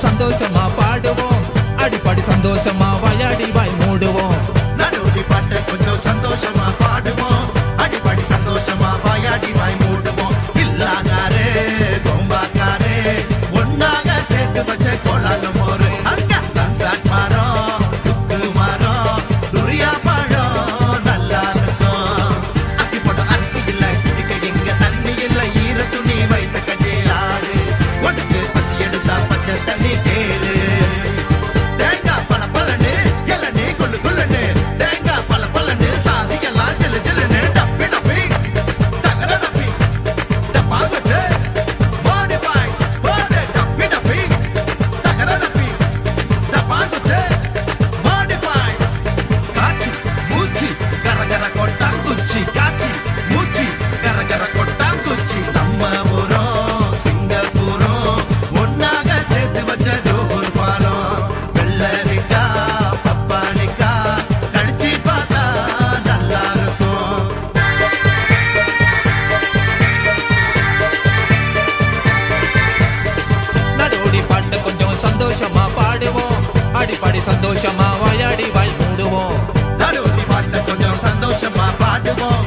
சந்தோஷமா பாடுவோம், அடிப்படி சந்தோஷமா வாயாடி வாய் மூடுவோம். நடுவுடி பாட்டு கொஞ்சம் சந்தோஷமா பாடுவோம், அடிப்படி சந்தோஷமா வாயாடி வாய் மூடுவோம். இல்லாதாரே கொம்பாக்காரே ஒன்னாக சேர்த்து வச்ச கோலாலும் ஒரு அங்க கன்சாட் மரம் துக்கு மரம் துரியா பழம் நல்லா இருக்கும். அக்கி போட்ட அரிசி இல்லை குடிக்க எங்க தண்ணி இல்லை ஈர துணி வைத்த கட்டி ஆடு உனக்கு பசி எடுத்தா பச்சை தண்ணி கேளு. தேங்காய் பல பலனு இளநீ கொள்ளு கொள்ளுன்னு தேங்காய் பல பலனு சாதி எல்லாம் ஜிலு ஜிலுன்னு டப்பி டப்பி தகர டப்பி டப்பாங்கட்டு மாடிஃபை போடு டப்பி டப்பி தகர டப்பி டப்பாங்கட்டு மாடிஃபை காச்சி மூச்சி கரகர கொட்டாங்குச்சி காச்சி மூச்சி கரகர கொட்டாங்குச்சி நம்ம ஊரும் சிங்கப்பூரும் ஒன்னாக சேர்த்து வச்ச ஜோஹர் பாலம். வெள்ளரிக்கா பப்பாளிக்கா கடிச்சு பார்த்தா நல்லா இருக்கும். நடுவுடி பாட்டு கொஞ்சம் சந்தோஷமா பாடுவோம், அடிப்படி சந்தோஷமா வாயாடி வாய் மூடுவோம். நடுவுடி பாட்ட கொஞ்சம் சந்தோஷமா பாடுவோம்,